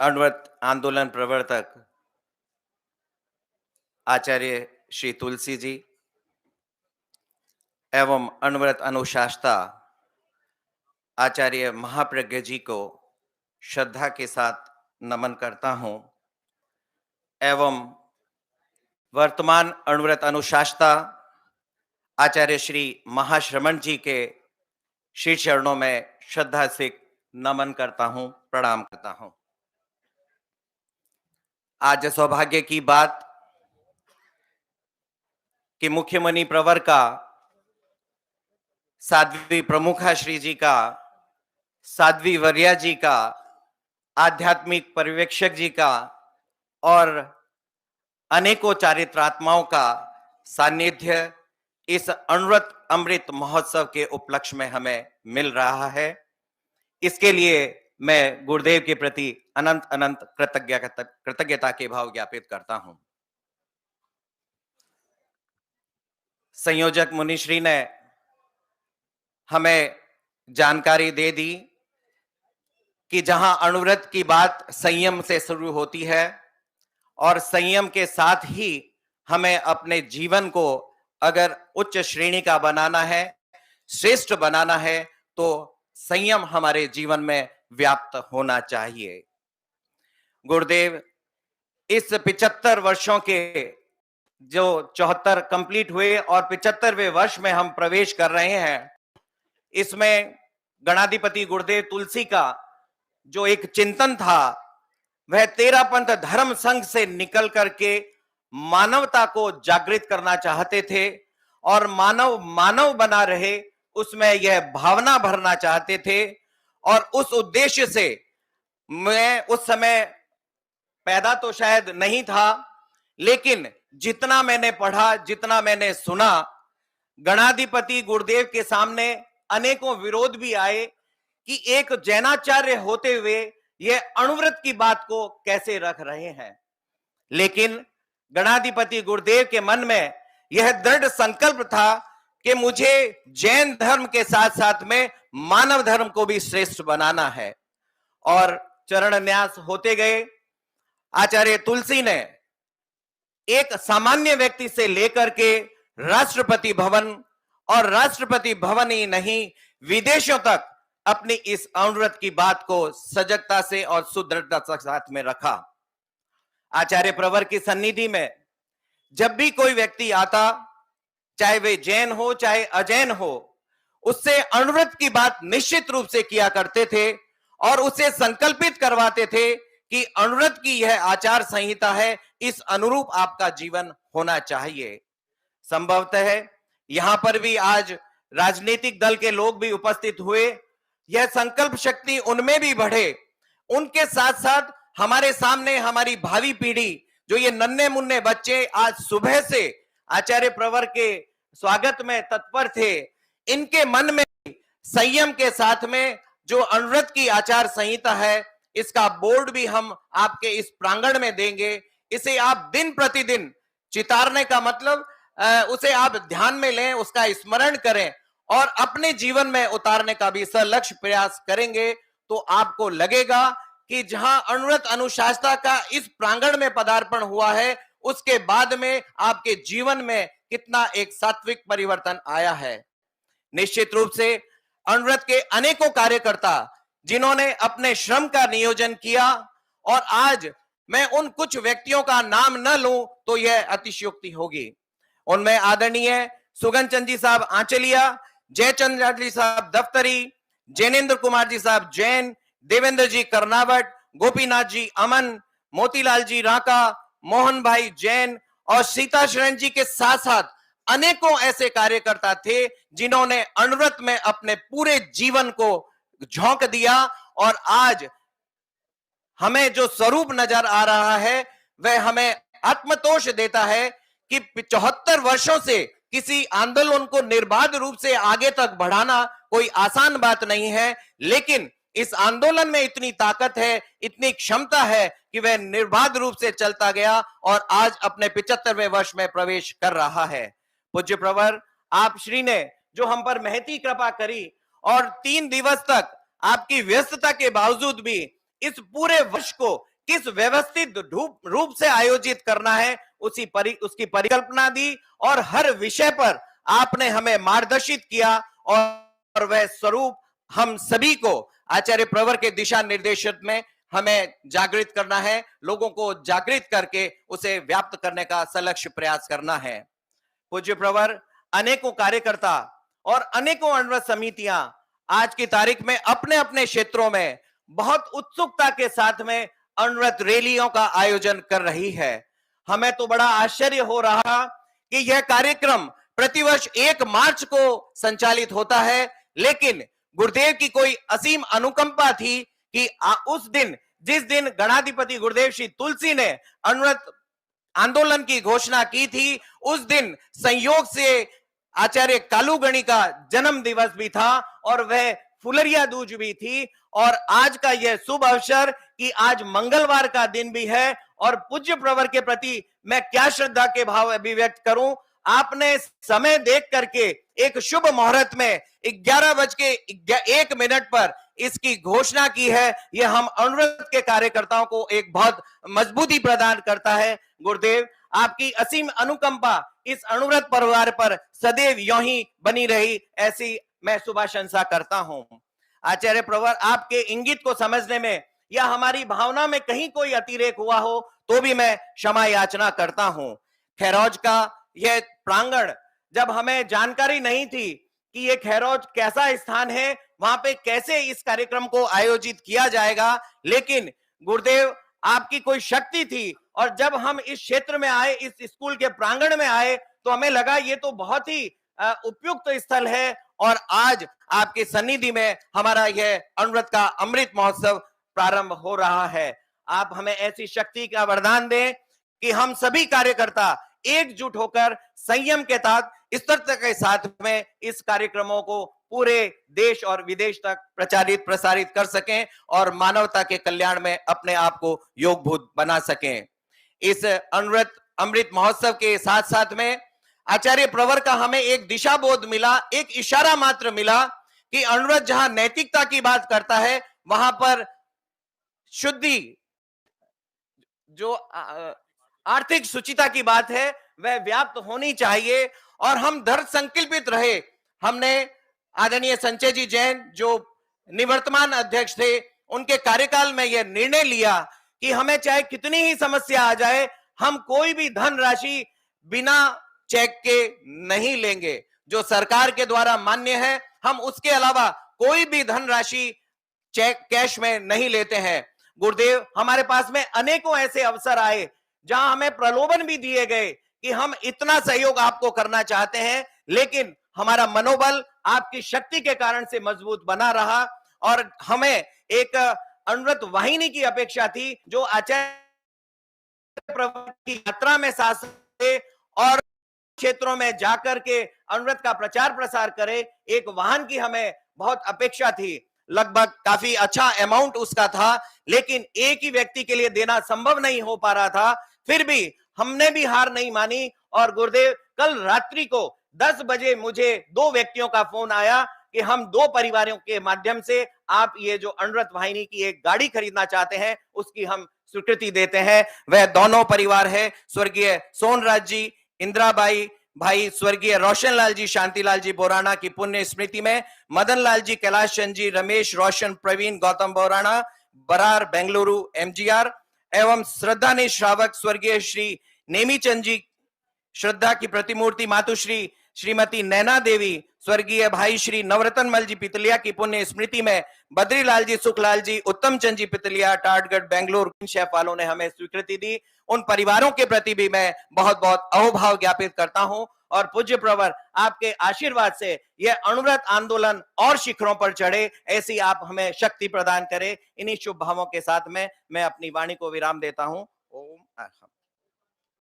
अणुव्रत आंदोलन प्रवर्तक आचार्य श्री तुलसी जी एवं अणुव्रत अनुशासता आचार्य महाप्रज्ञ जी को श्रद्धा के साथ नमन करता हूं एवं वर्तमान अणुव्रत अनुशासता आचार्य श्री महाश्रमण जी के श्री चरणों में श्रद्धा से नमन करता हूं, प्रणाम करता हूं। आज सौभाग्य की बात कि मुख्यमणि प्रवर का, साध्वी प्रमुखा श्री जी का, साध्वी वर्या जी का, आध्यात्मिक पर्यवेक्षक जी का और अनेकों चारित्रात्माओं का सानिध्य इस अणुव्रत अमृत महोत्सव के उपलक्ष्य में हमें मिल रहा है। इसके लिए मैं गुरुदेव के प्रति अनंत अनंत कृतज्ञता के भाव ज्ञापित करता हूं। संयोजक मुनिश्री ने हमें जानकारी दे दी कि जहां अणुव्रत की बात संयम से शुरू होती है और संयम के साथ ही हमें अपने जीवन को अगर उच्च श्रेणी का बनाना है, श्रेष्ठ बनाना है, तो संयम हमारे जीवन में व्याप्त होना चाहिए। गुरुदेव इस 75 वर्षों के जो 74 कंप्लीट हुए और 75वें वर्ष में हम प्रवेश कर रहे हैं, इसमें गणाधिपति गुरुदेव तुलसी का जो एक चिंतन था वह तेरापंथ धर्म संघ से निकल करके मानवता को जागृत करना चाहते थे और मानव मानव बना रहे, उसमें यह भावना भरना चाहते थे। और उस उद्देश्य से मैं उस समय पैदा तो शायद नहीं था, लेकिन जितना मैंने पढ़ा, जितना मैंने सुना, गणाधिपति गुरुदेव के सामने अनेकों विरोध भी आए कि एक जैनाचार्य होते हुए ये अणुव्रत की बात को कैसे रख रहे हैं। लेकिन गणाधिपति गुरुदेव के मन में यह दृढ़ संकल्प था कि मुझे जैन धर्म के साथ साथ में मानव धर्म को भी श्रेष्ठ बनाना है। और चरण न्यास होते गए आचार्य तुलसी ने एक सामान्य व्यक्ति से लेकर के राष्ट्रपति भवन और राष्ट्रपति भवन ही नहीं, विदेशों तक अपनी इस अणुव्रत की बात को सजगता से और सुदृढ़ता के साथ में रखा। आचार्य प्रवर की सन्निधि में जब भी कोई व्यक्ति आता, चाहे वे जैन हो चाहे अजैन हो, उससे अणुव्रत की बात निश्चित रूप से किया करते थे और उसे संकल्पित करवाते थे कि अणुव्रत की यह आचार संहिता है, इस अनुरूप आपका जीवन होना चाहिए। संभवतः यहां पर भी आज राजनीतिक दल के लोग भी उपस्थित हुए, यह संकल्प शक्ति उनमें भी बढ़े। उनके साथ साथ हमारे सामने हमारी भावी पीढ़ी, जो ये नन्हे मुन्ने बच्चे आज सुबह से आचार्य प्रवर के स्वागत में तत्पर थे, इनके मन में संयम के साथ में जो अणुव्रत की आचार संहिता है, इसका बोर्ड भी हम आपके इस प्रांगण में देंगे। इसे आप दिन प्रतिदिन चितारने का मतलब उसे आप ध्यान में लें, उसका स्मरण करें और अपने जीवन में उतारने का भी सलक्ष्य प्रयास करेंगे, तो आपको लगेगा कि जहां अणुव्रत अनुशासता का इस प्रांगण में पदार्पण हुआ है, उसके बाद में आपके जीवन में कितना एक सात्विक परिवर्तन आया है। निश्चित रूप से अणुव्रत के अनेकों कार्यकर्ता जिन्होंने अपने श्रम का नियोजन किया, और आज मैं उन कुछ व्यक्तियों का नाम न लूं तो यह अतिशयोक्ति होगी। उनमें आदरणीय सुगन चंद जी साहब आंचलिया, जयचंद्र जी साहब दफ्तरी, जैनेन्द्र कुमार जी साहब जैन, देवेंद्र जी कर्नावट, गोपीनाथ जी अमन, मोतीलाल जी राका, मोहन भाई जैन और सीता शरण जी के साथ साथ अनेकों ऐसे कार्यकर्ता थे जिन्होंने अणुव्रत में अपने पूरे जीवन को झोंक दिया। और आज हमें जो स्वरूप नजर आ रहा है वह हमें आत्मतोष देता है कि 74 वर्षों से किसी आंदोलन को निर्बाध रूप से आगे तक बढ़ाना कोई आसान बात नहीं है, लेकिन इस आंदोलन में इतनी ताकत है, इतनी क्षमता है कि वह निर्बाध रूप से चलता गया और आज अपने 75वें वर्ष में प्रवेश कर रहा है। पूज्य प्रवर, आप श्री ने जो हम पर महती कृपा करी और 3 दिवस तक आपकी व्यस्तता के बावजूद भी इस पूरे वर्ष को किस व्यवस्थित रूप से आयोजित करना है उसकी परिकल्पना दी और हर विषय पर आपने हमें मार्गदर्शित किया और वह स्वरूप हम सभी को आचार्य प्रवर के दिशा निर्देशन में हमें जागृत करना है, लोगों को जागृत करके उसे व्याप्त करने का सलक्ष्य प्रयास करना है। पूज्य प्रवर, अनेकों कार्यकर्ता और अनेकों अण्वरत समितियां आज की तारीख में अपने अपने क्षेत्रों में बहुत उत्सुकता के साथ में अण्वरत रैलियों का आयोजन कर रही है। हमें तो बड़ा आश्चर्य हो रहा कि यह कार्यक्रम प्रतिवर्ष 1 मार्च को संचालित होता है, लेकिन गुरुदेव की कोई असीम अनुकंपा थी कि उस दिन, जिस दिन गणाधिपति गुरुदेव श्री तुलसी ने अण्वरत आंदोलन की घोषणा की थी, उस दिन संयोग से आचार्य कालूगणी का जन्म दिवस भी था और वह फुलरिया दूज भी थी। और आज का यह शुभ अवसर कि आज मंगलवार का दिन भी है और पूज्य प्रवर के प्रति मैं क्या श्रद्धा के भाव अभिव्यक्त करूं। आपने समय देख करके एक शुभ मुहूर्त में 11:01 पर इसकी घोषणा की है। यह हम अण्वरत के कार्यकर्ताओं को एक बहुत मजबूती प्रदान करता है। गुरुदेव, आपकी असीम अनुकंपा इस अण्वरत परिवार पर सदैव यूं ही बनी रही, ऐसी मैं शुभाशंसा करता हूं। आचार्य प्रवर, आपके इंगित को समझने में या हमारी भावना में कहीं कोई अतिरेक हुआ हो तो भी मैं क्षमा याचना करता हूं। खैरोज का यह प्रांगण, जब हमें जानकारी नहीं थी कि यह खैरोज कैसा स्थान है, वहां पे कैसे इस कार्यक्रम को आयोजित किया जाएगा, लेकिन गुरुदेव आपकी कोई शक्ति थी और जब हम इस क्षेत्र में आए, इस स्कूल के प्रांगण में आए, तो हमें लगा ये तो बहुत ही उपयुक्त स्थल है और आज आपकी सन्निधि में हमारा यह अण्वरत का अमृत महोत्सव प्रारंभ हो रहा है। आप हमें ऐसी शक्ति का वरदान दें कि हम सभी कार्यकर्ता एकजुट होकर संयम के साथ, स्थिरता के साथ में इस कार्यक्रमों को पूरे देश और विदेश तक प्रचारित प्रसारित कर सकें और मानवता के कल्याण में अपने आप को योगभूत बना सकें। इस अण्वरत अमृत महोत्सव के साथ साथ में आचार्य प्रवर का हमें एक दिशा बोध मिला, एक इशारा मात्र मिला कि अण्वरत जहां नैतिकता की बात करता है, वहां पर शुद्धि, जो आर्थिक सुचिता की बात है, वह व्याप्त होनी चाहिए और हम दृढ़ संकल्पित रहे। हमने आदरणीय संजय जी जैन, जो निवर्तमान अध्यक्ष थे, उनके कार्यकाल में यह निर्णय लिया कि हमें चाहे कितनी ही समस्या आ जाए, हम कोई भी धनराशि बिना चेक के नहीं लेंगे। जो सरकार के द्वारा मान्य है, हम उसके अलावा कोई भी धनराशि चेक कैश में नहीं लेते हैं। गुरुदेव, हमारे पास में अनेकों ऐसे अवसर आए जहां हमें प्रलोभन भी दिए गए कि हम इतना सहयोग आपको करना चाहते हैं, लेकिन हमारा मनोबल आपकी शक्ति के कारण से मजबूत बना रहा और हमें एक अण्वरत वाहिनी की अपेक्षा थी जो आचार्य प्रवर की यात्रा में साथ थे और क्षेत्रों में जाकर के अण्वरत का प्रचार प्रसार करे। एक वाहन की हमें बहुत अपेक्षा थी, लगभग काफी अच्छा अमाउंट उसका था, लेकिन एक ही व्यक्ति के लिए देना संभव नहीं हो पा रहा था। फिर भी हमने भी हार नहीं मानी और गुरुदेव, कल रात्रि को 10 बजे मुझे 2 व्यक्तियों का फोन आया कि हम 2 परिवारों के माध्यम से आप ये जो अण्वरत वाहिनी की एक गाड़ी खरीदना चाहते हैं, उसकी हम स्वीकृति देते हैं। वह दोनों परिवार है स्वर्गीय सोनराज जी, इंदिराबाई, भाई स्वर्गीय रोशनलाल जी, शांतिलाल जी बोराना की पुण्य स्मृति में, मदन लाल जी, कैलाश चंद जी, रमेश, रोशन, प्रवीण, गौतम बोराना, बरार, बेंगलुरु, एमजीआर एवं श्रद्धा श्रावक स्वर्गीय श्री नेमीचंद जी, श्रद्धा की प्रतिमूर्ति मातुश्री श्रीमती नैना देवी, स्वर्गीय भाई श्री नवरतन मल जी पितलिया की पुण्य स्मृति में, बद्रीलाल जी, सुखलाल जी, उत्तम चंद जी पितलिया, टाटगढ़, बेंगलुरु शेफ वालों ने हमें स्वीकृति दी। उन परिवारों के प्रति भी मैं बहुत बहुत अहोभाव ज्ञापित करता हूं और पूज्य प्रवर, आपके आशीर्वाद से यह अण्वरत आंदोलन और शिखरों पर चढ़े, ऐसी आप हमें शक्ति प्रदान करें। इन्हीं शुभ भावों के साथ में मैं अपनी वाणी को विराम देता हूं। ओम।